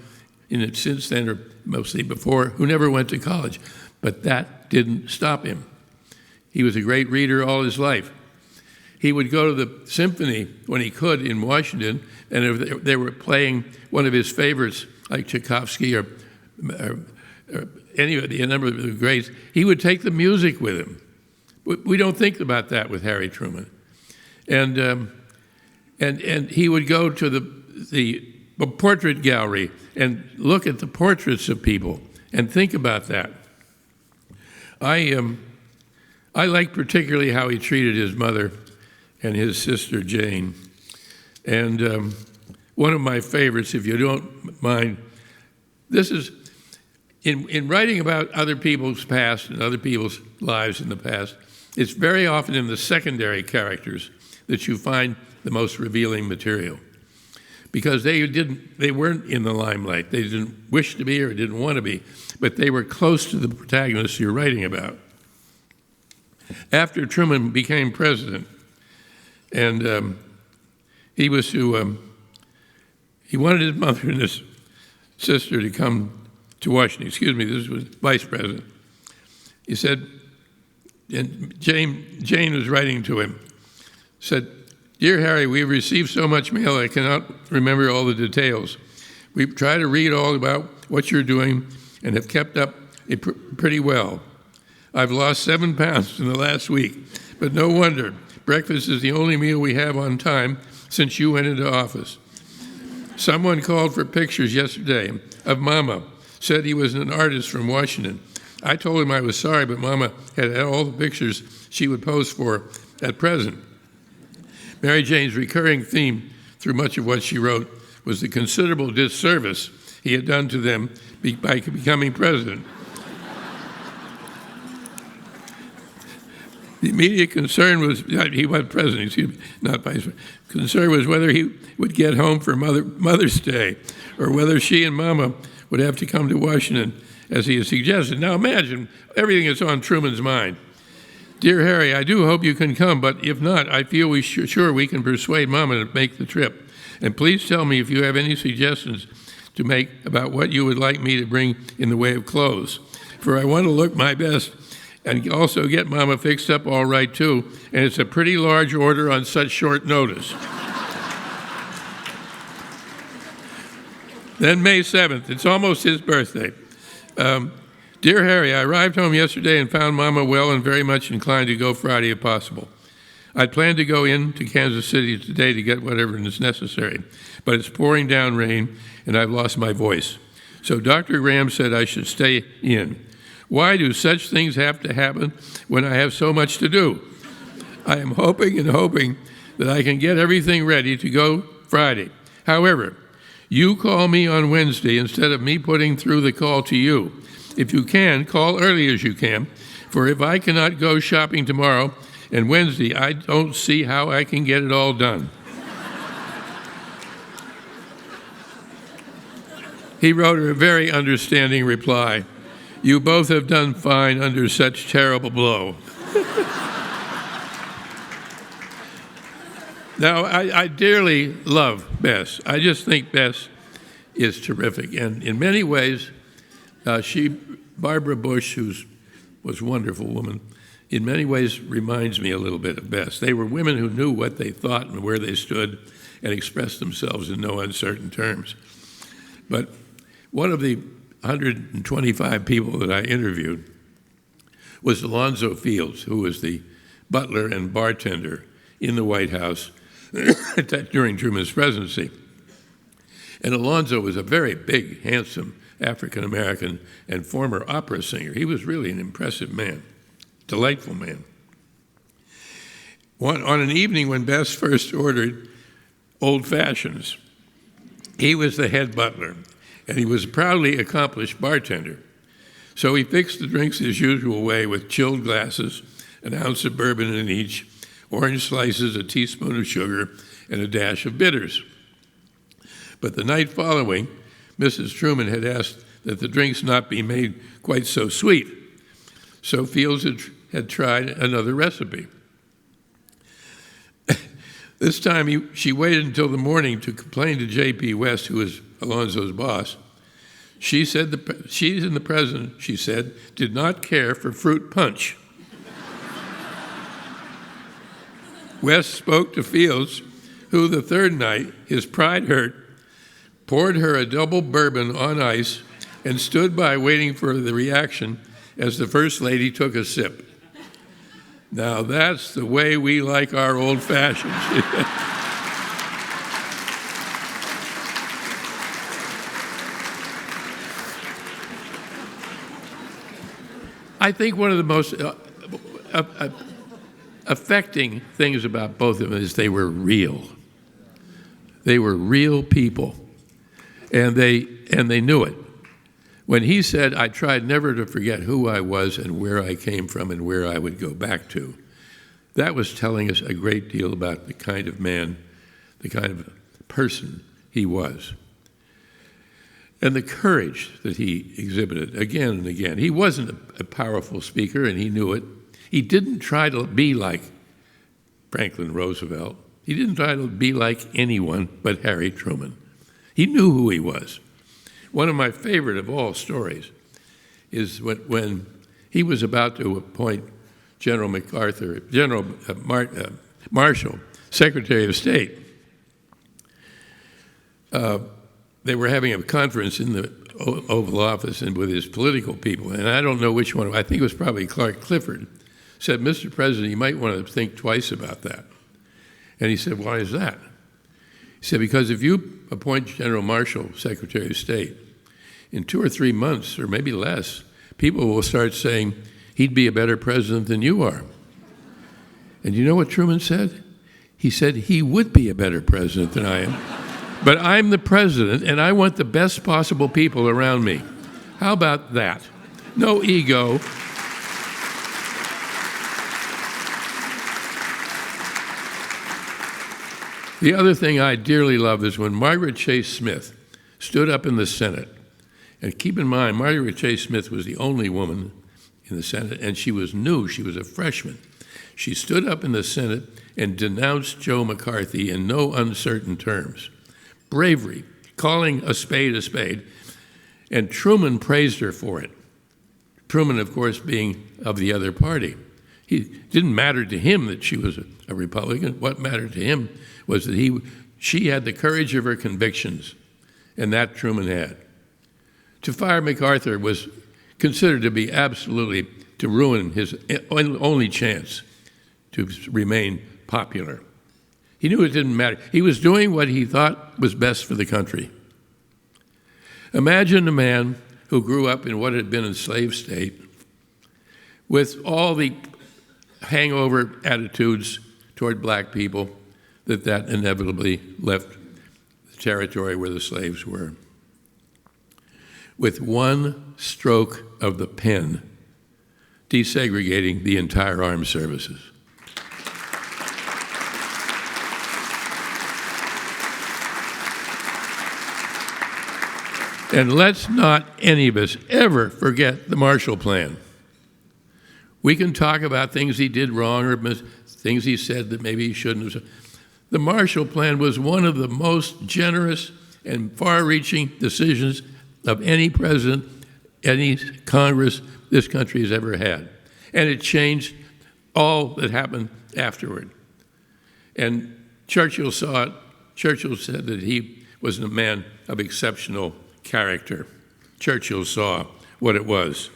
in it since then, or mostly before, who never went to college. But that didn't stop him. He was a great reader all his life. He would go to the symphony when he could in Washington, and if they were playing one of his favorites, like Tchaikovsky or a number of the greats, he would take the music with him. We don't think about that with Harry Truman. And he would go to the portrait gallery and look at the portraits of people and think about that. I like particularly how he treated his mother and his sister Jane. And one of my favorites, if you don't mind, this is in writing about other people's past and other people's lives in the past, it's very often in the secondary characters that you find the most revealing material, because they weren't in the limelight. They didn't wish to be or didn't want to be, but they were close to the protagonists you're writing about. After Truman became president, and he wanted his mother and his sister to come to Washington. This was vice president. He said, and Jane was writing to him, said, "Dear Harry, we've received so much mail I cannot remember all the details. We try to read all about what you're doing and have kept up it pretty well. I've lost 7 pounds in the last week, but no wonder. Breakfast is the only meal we have on time since you went into office. Someone called for pictures yesterday of Mama, said he was an artist from Washington. I told him I was sorry, but Mama had all the pictures she would pose for at present." Mary Jane's recurring theme through much of what she wrote was the considerable disservice he had done to them by becoming president. The immediate concern was, he was president, not vice president. Concern was whether he would get home for Mother's Day, or whether she and Mama would have to come to Washington, as he had suggested. Now imagine everything that's on Truman's mind. "Dear Harry, I do hope you can come, but if not, I feel sure we can persuade Mama to make the trip. And please tell me if you have any suggestions to make about what you would like me to bring in the way of clothes. For I want to look my best and also get Mama fixed up all right too, and it's a pretty large order on such short notice." Then May 7th, it's almost his birthday. Dear Harry, I arrived home yesterday and found Mama well and very much inclined to go Friday if possible. I'd planned to go in to Kansas City today to get whatever is necessary, but it's pouring down rain and I've lost my voice. So Dr. Graham said I should stay in. Why do such things have to happen when I have so much to do? I am hoping and hoping that I can get everything ready to go Friday. However, you call me on Wednesday instead of me putting through the call to you. If you can, call early as you can, for if I cannot go shopping tomorrow and Wednesday, I don't see how I can get it all done. He wrote her a very understanding reply. You both have done fine under such terrible blow. Now, I dearly love Bess. I just think Bess is terrific. And in many ways, Barbara Bush, who was a wonderful woman, in many ways reminds me a little bit of Bess. They were women who knew what they thought and where they stood and expressed themselves in no uncertain terms. But one of the 125 people that I interviewed was Alonzo Fields, who was the butler and bartender in the White House during Truman's presidency. And Alonzo was a very big, handsome African-American and former opera singer. He was really an impressive man, delightful man. On an evening when Bess first ordered Old Fashions, he was the head butler, and he was a proudly accomplished bartender. So he fixed the drinks his usual way with chilled glasses, an ounce of bourbon in each, orange slices, a teaspoon of sugar, and a dash of bitters. But the night following, Mrs. Truman had asked that the drinks not be made quite so sweet. So Fields had tried another recipe. This time she waited until the morning to complain to J.P. West, who was Alonzo's boss. She said she and the president, she said, did not care for fruit punch. West spoke to Fields, who the third night, his pride hurt, poured her a double bourbon on ice and stood by waiting for the reaction as the First Lady took a sip. Now that's the way we like our old fashions. I think one of the most affecting things about both of them is they were real. They were real people, and they knew it. When he said, I tried never to forget who I was and where I came from and where I would go back to, that was telling us a great deal about the kind of man, the kind of person he was. And the courage that he exhibited again and again. He wasn't a powerful speaker, and he knew it. He didn't try to be like Franklin Roosevelt. He didn't try to be like anyone but Harry Truman. He knew who he was. One of my favorite of all stories is when he was about to appoint General Marshall, Secretary of State. They were having a conference in the Oval Office and with his political people, and I don't know which one, I think it was probably Clark Clifford, said, Mr. President, you might want to think twice about that. And he said, why is that? He said, because if you appoint General Marshall Secretary of State, in 2 or 3 months, or maybe less, people will start saying, he'd be a better president than you are. And you know what Truman said? He said, he would be a better president than I am. But I'm the president, and I want the best possible people around me. How about that? No ego. The other thing I dearly love is when Margaret Chase Smith stood up in the Senate. And keep in mind, Margaret Chase Smith was the only woman in the Senate, and she was new. She was a freshman. She stood up in the Senate and denounced Joe McCarthy in no uncertain terms. Bravery, calling a spade, and Truman praised her for it. Truman, of course, being of the other party. It didn't matter to him that she was a Republican. What mattered to him was that she had the courage of her convictions, and that Truman had. To fire MacArthur was considered to be absolutely to ruin his only chance to remain popular. He knew it didn't matter. He was doing what he thought was best for the country. Imagine a man who grew up in what had been a slave state with all the hangover attitudes toward black people that inevitably left the territory where the slaves were. With one stroke of the pen, desegregating the entire armed services. And let's not any of us ever forget the Marshall Plan. We can talk about things he did wrong or things he said that maybe he shouldn't have. The Marshall Plan was one of the most generous and far-reaching decisions of any president, any Congress this country has ever had. And it changed all that happened afterward. And Churchill saw it. Churchill said that he was a man of exceptional character. Churchill saw what it was.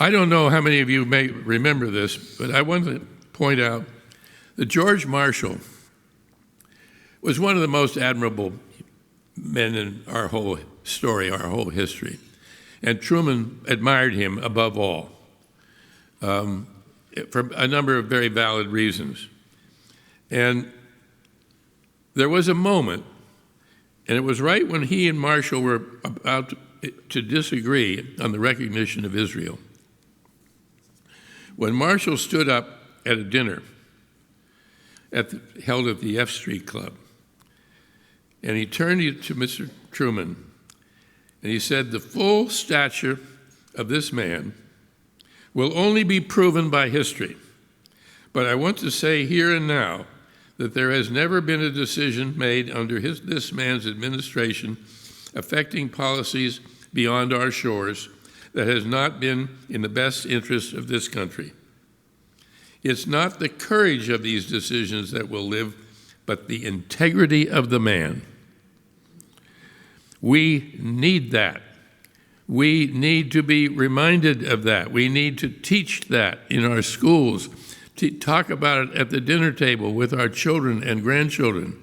I don't know how many of you may remember this, but I want to point out that George Marshall was one of the most admirable men in our whole story, our whole history. And Truman admired him above all for a number of very valid reasons. And there was a moment, and it was right when he and Marshall were about to disagree on the recognition of Israel, when Marshall stood up at a dinner held at the F Street Club, and he turned to Mr. Truman, and he said, "The full stature of this man will only be proven by history. But I want to say here and now that there has never been a decision made under this man's administration affecting policies beyond our shores that has not been in the best interest of this country. It's not the courage of these decisions that will live, but the integrity of the man." We need that. We need to be reminded of that. We need to teach that in our schools, to talk about it at the dinner table with our children and grandchildren.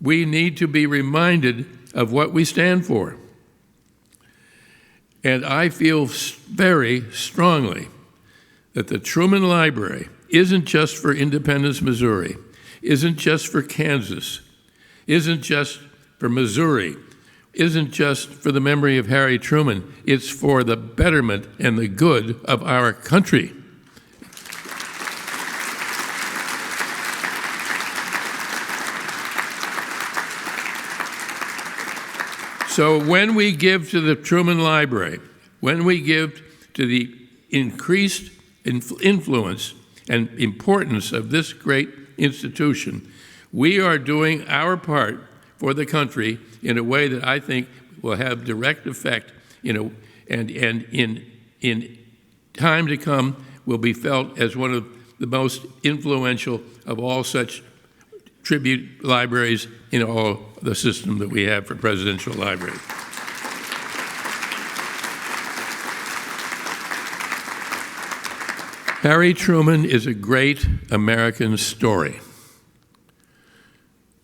We need to be reminded of what we stand for. And I feel very strongly that the Truman Library isn't just for Independence, Missouri, isn't just for Kansas, isn't just for Missouri, isn't just for the memory of Harry Truman. It's for the betterment and the good of our country. So when we give to the Truman Library, when we give to the increased influence and importance of this great institution, we are doing our part for the country in a way that I think will have direct effect, and in time to come will be felt as one of the most influential of all such tribute libraries in all the system that we have for presidential libraries. Harry Truman is a great American story.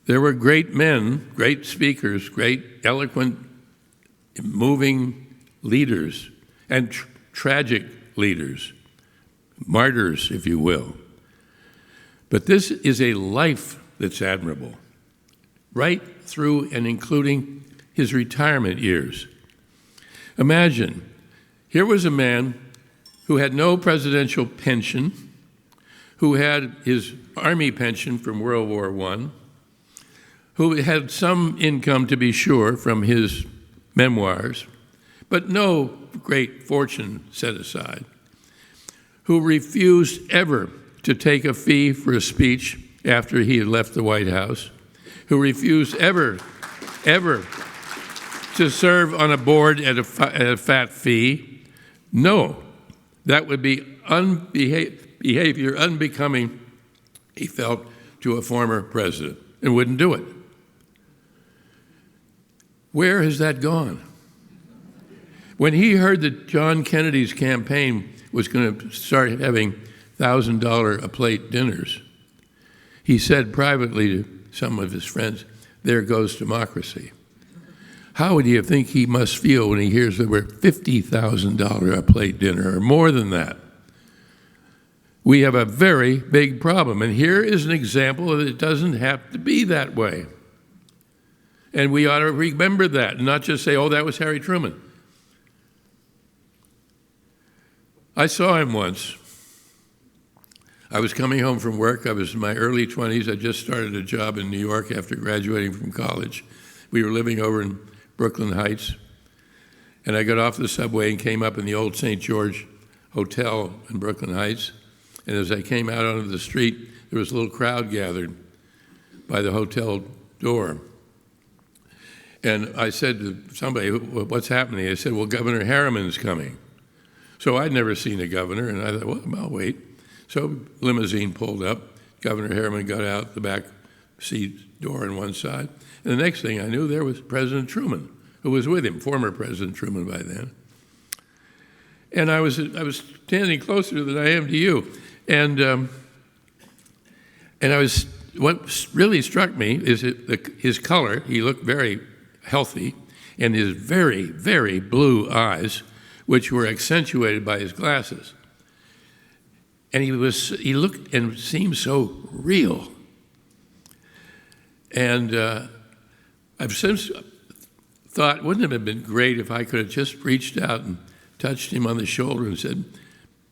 There were great men, great speakers, great eloquent, moving leaders, and tragic leaders, martyrs, if you will. But this is a life that's admirable, right through and including his retirement years. Imagine, here was a man who had no presidential pension, who had his Army pension from World War I, who had some income, to be sure, from his memoirs, but no great fortune set aside, who refused ever to take a fee for a speech after he had left the White House, who refused ever to serve on a board at a fat fee. No, that would be behavior unbecoming, he felt, to a former president, and wouldn't do it. Where has that gone? When he heard that John Kennedy's campaign was going to start having $1,000 a plate dinners, he said privately to some of his friends, "There goes democracy." How would you think he must feel when he hears that we're $50,000 a plate dinner or more than that? We have a very big problem, and here is an example that it doesn't have to be that way. And we ought to remember that and not just say, oh, that was Harry Truman. I saw him once. I was coming home from work. I was in my early 20s. I just started a job in New York after graduating from college. We were living over in Brooklyn Heights. And I got off the subway and came up in the old St. George Hotel in Brooklyn Heights. And as I came out onto the street, there was a little crowd gathered by the hotel door. And I said to somebody, what's happening? I said, well, Governor Harriman's coming. So I'd never seen a governor, and I thought, well, I'll wait. So limousine pulled up. Governor Harriman got out the back seat door on one side. And the next thing I knew, there was President Truman, who was with him, former President Truman by then. And I was standing closer than I am to you. And what really struck me is his color. He looked very healthy, and his very, very blue eyes, which were accentuated by his glasses. And he looked and seemed so real. And I've since thought, wouldn't it have been great if I could have just reached out and touched him on the shoulder and said,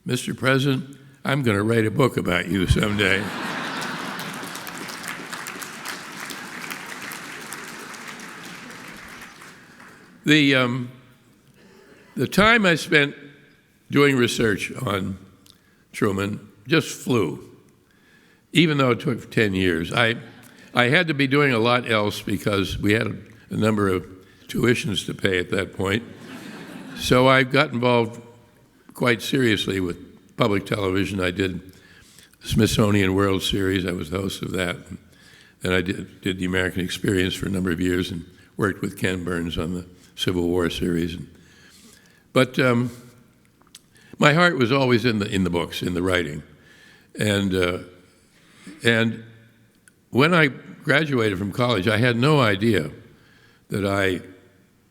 Mr. President, I'm going to write a book about you someday. The time I spent doing research on Truman just flew, even though it took 10 years. I had to be doing a lot else because we had a number of tuitions to pay at that point. So I got involved quite seriously with public television. I did the Smithsonian World Series. I was the host of that. And I did the American Experience for a number of years and worked with Ken Burns on the Civil War series. But my heart was always in the books, in the writing. And when I graduated from college, I had no idea that I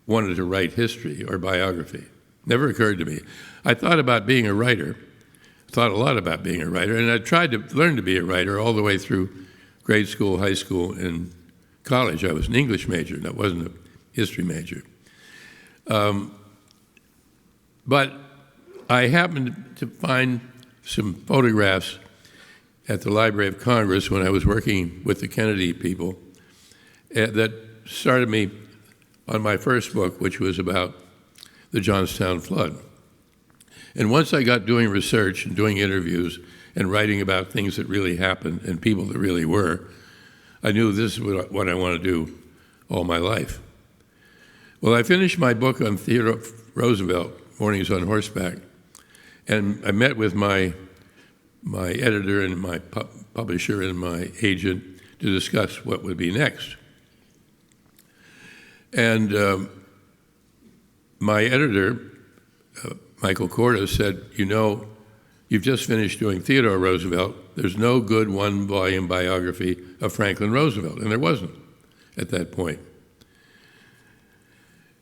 wanted to write history or biography. Never occurred to me. I thought about being a writer, thought a lot about being a writer, and I tried to learn to be a writer all the way through grade school, high school, and college. I was an English major, and I wasn't a history major. But I happened to find some photographs at the Library of Congress when I was working with the Kennedy people that started me on my first book, which was about the Johnstown flood. And once I got doing research and doing interviews and writing about things that really happened and people that really were, I knew this is what I want to do all my life. Well, I finished my book on Theodore Roosevelt, Mornings on Horseback, and I met with my editor and my publisher and my agent to discuss what would be next. And my editor, Michael Korda, said, you know, you've just finished doing Theodore Roosevelt. There's no good one-volume biography of Franklin Roosevelt, and there wasn't at that point.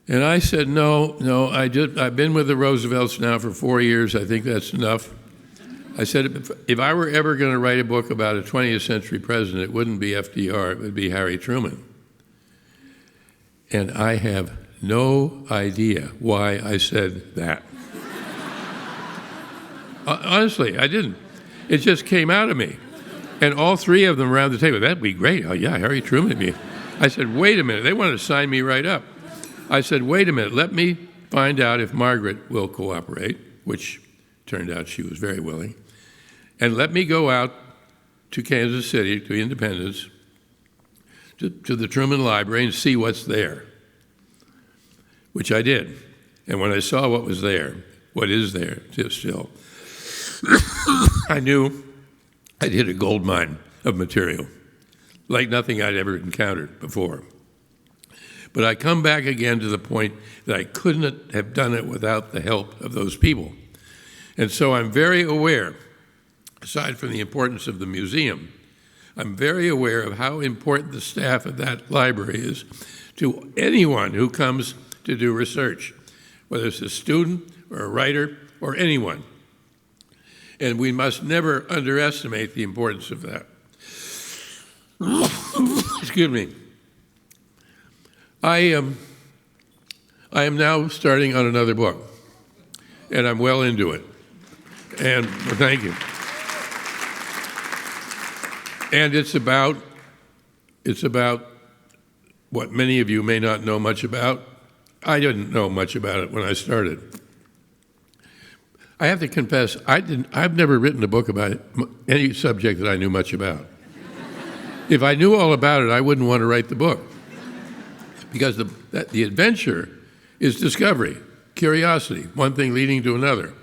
And I said, no, I've been with the Roosevelts now for 4 years. I think that's enough. I said, if I were ever going to write a book about a 20th century president, it wouldn't be FDR, it would be Harry Truman. And I have no idea why I said that. Honestly, I didn't. It just came out of me. And all three of them around the table, that'd be great. Oh, yeah, Harry Truman. I said, wait a minute. They wanted to sign me right up. I said, wait a minute. Let me find out if Margaret will cooperate, which turned out she was very willing. And let me go out to Kansas City, to Independence, to the Truman Library and see what's there, which I did. And when I saw what was there, what is there still, I knew I'd hit a gold mine of material, like nothing I'd ever encountered before. But I come back again to the point that I couldn't have done it without the help of those people. And so I'm very aware, aside from the importance of the museum, I'm very aware of how important the staff of that library is to anyone who comes to do research, whether it's a student or a writer or anyone. And we must never underestimate the importance of that. Excuse me. I am now starting on another book, and I'm well into it. And thank you. And it's about what many of you may not know much about. I didn't know much about it when I started. I have to confess, I've never written a book about any subject that I knew much about. If I knew all about it, I wouldn't want to write the book. Because the adventure is discovery, curiosity, one thing leading to another.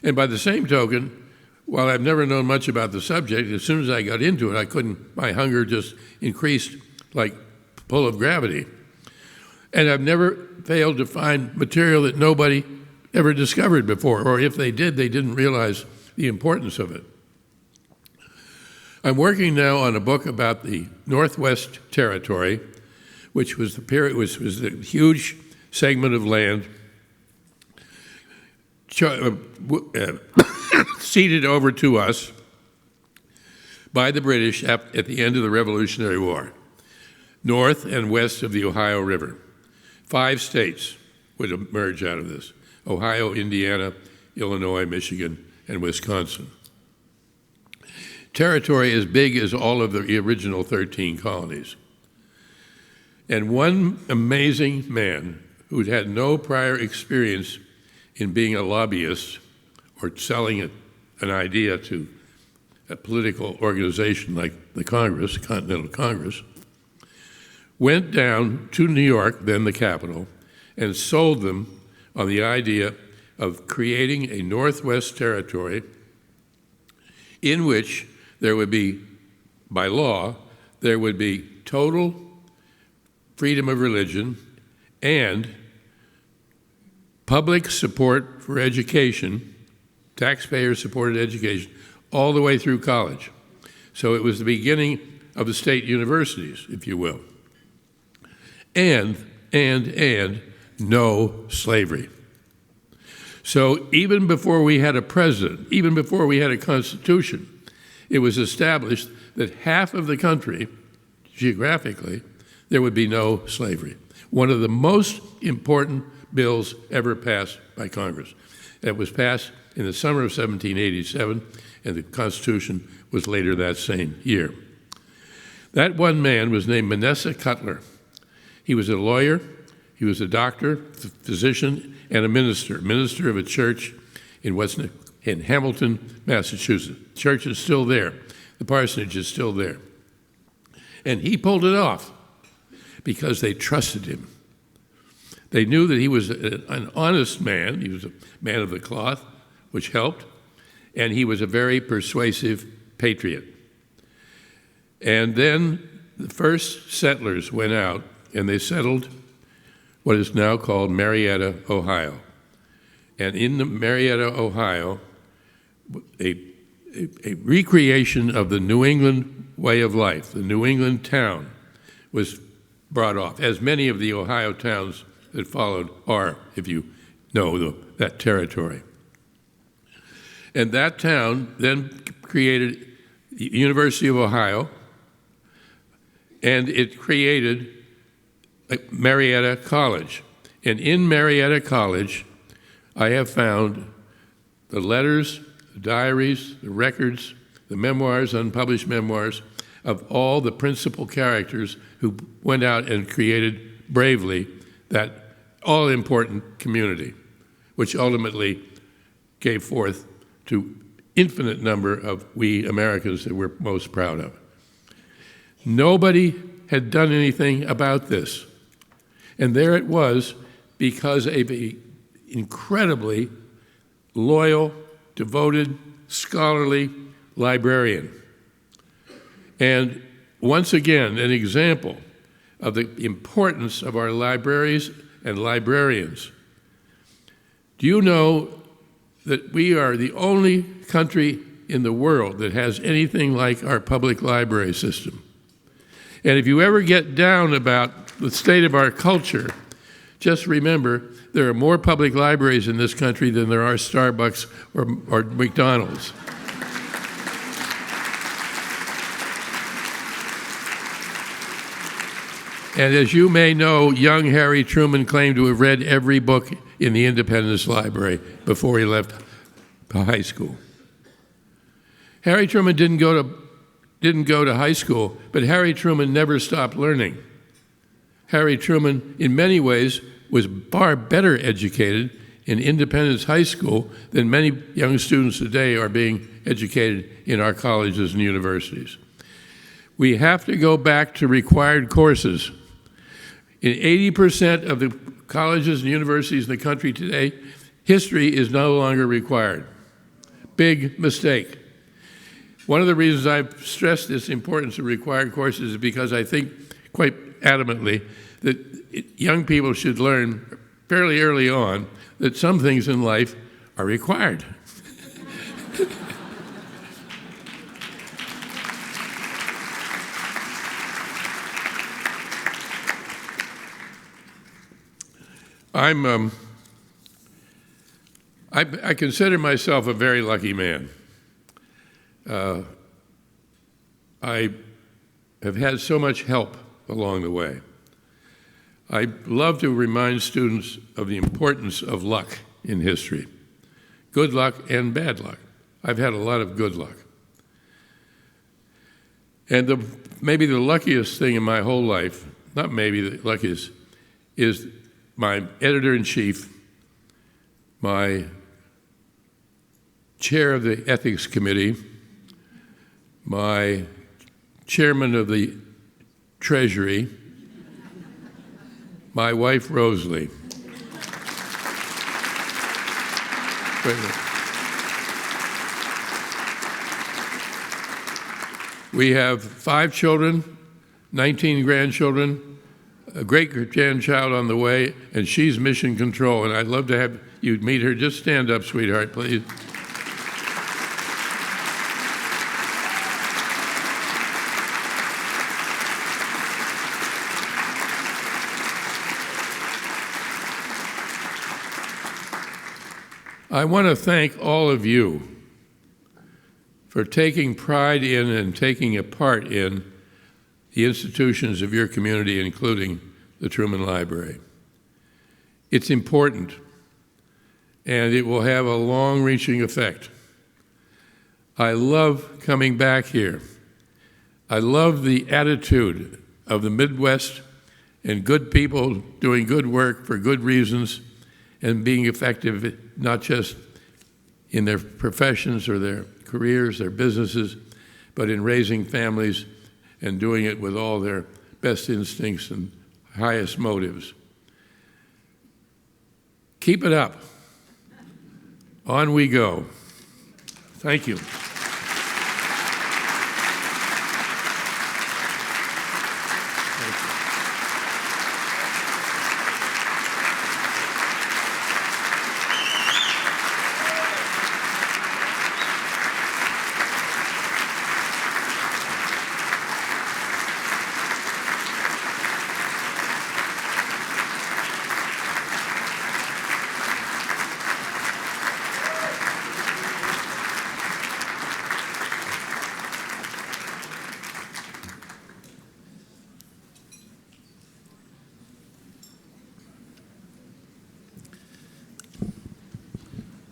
And by the same token, while I've never known much about the subject, as soon as I got into it, my hunger just increased like pull of gravity. And I've never failed to find material that nobody ever discovered before, or if they did, they didn't realize the importance of it. I'm working now on a book about the Northwest Territory, which was the huge segment of land ceded over to us by the British at the end of the Revolutionary War, north and west of the Ohio River. 5 states would emerge out of this: Ohio, Indiana, Illinois, Michigan, and Wisconsin. Territory as big as all of the original 13 colonies. And one amazing man who'd had no prior experience in being a lobbyist or selling an idea to a political organization like the Congress, Continental Congress, went down to New York, then the capital, and sold them on the idea of creating a Northwest Territory in which there would be, by law, there would be total freedom of religion and public support for education, taxpayer-supported education, all the way through college. So it was the beginning of the state universities, if you will. And no slavery. So even before we had a president, even before we had a constitution, it was established that half of the country, geographically, there would be no slavery. One of the most important bills ever passed by Congress. It was passed in the summer of 1787, and the Constitution was later that same year. That one man was named Manasseh Cutler. He was a lawyer, he was a doctor, physician, and a minister of a church in Hamilton, Massachusetts. The church is still there. The parsonage is still there. And he pulled it off because they trusted him. They knew that he was an honest man. He was a man of the cloth, which helped, and he was a very persuasive patriot. And then the first settlers went out, and they settled what is now called Marietta, Ohio. And in the Marietta, Ohio, a recreation of the New England way of life, the New England town, was brought off, as many of the Ohio towns that followed are, if you know that territory. And that town then created the University of Ohio, and it created Marietta College. And in Marietta College, I have found the letters, the diaries, the records, the memoirs, unpublished memoirs of all the principal characters who went out and created bravely that all-important community, which ultimately gave forth to infinite number of we Americans that we're most proud of. Nobody had done anything about this. And there it was, because of an incredibly loyal, devoted, scholarly librarian. And once again, an example of the importance of our libraries and librarians. Do you know that we are the only country in the world that has anything like our public library system? And if you ever get down about the state of our culture, just remember there are more public libraries in this country than there are Starbucks or McDonald's. And as you may know, young Harry Truman claimed to have read every book in the Independence Library before he left high school. Harry Truman didn't go to high school, but Harry Truman never stopped learning. Harry Truman, in many ways, was far better educated in Independence High School than many young students today are being educated in our colleges and universities. We have to go back to required courses. In 80% of the colleges and universities in the country today, history is no longer required. Big mistake. One of the reasons I've stressed this importance of required courses is because I think quite adamantly that young people should learn fairly early on that some things in life are required. I consider myself a very lucky man. I have had so much help along the way. I love to remind students of the importance of luck in history. Good luck and bad luck. I've had a lot of good luck. And maybe the luckiest thing in my whole life, not maybe the luckiest, is my editor-in-chief, my chair of the ethics committee, my chairman of the treasury, my wife, Rosalie. We have 5 children, 19 grandchildren, a great-grandchild on the way, and she's mission control, and I'd love to have you meet her. Just stand up, sweetheart, please. I want to thank all of you for taking pride in and taking a part in the institutions of your community, including the Truman Library. It's important, and it will have a long-reaching effect. I love coming back here. I love the attitude of the Midwest and good people doing good work for good reasons and being effective not just in their professions or their careers, their businesses, but in raising families and doing it with all their best instincts and highest motives. Keep it up. On we go. Thank you.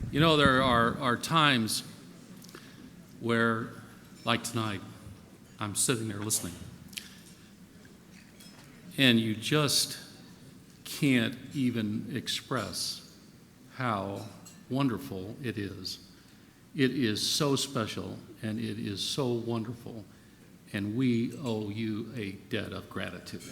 You know, there are times where, like tonight, I'm sitting there listening, and you just can't even express how wonderful it is. It is so special, and it is so wonderful, and we owe you a debt of gratitude.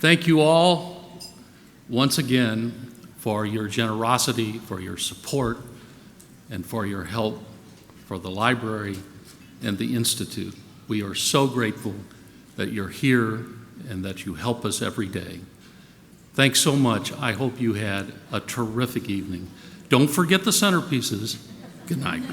Thank you all once again for your generosity, for your support, and for your help for the library and the Institute. We are so grateful that you're here and that you help us every day. Thanks so much. I hope you had a terrific evening. Don't forget the centerpieces. Good night.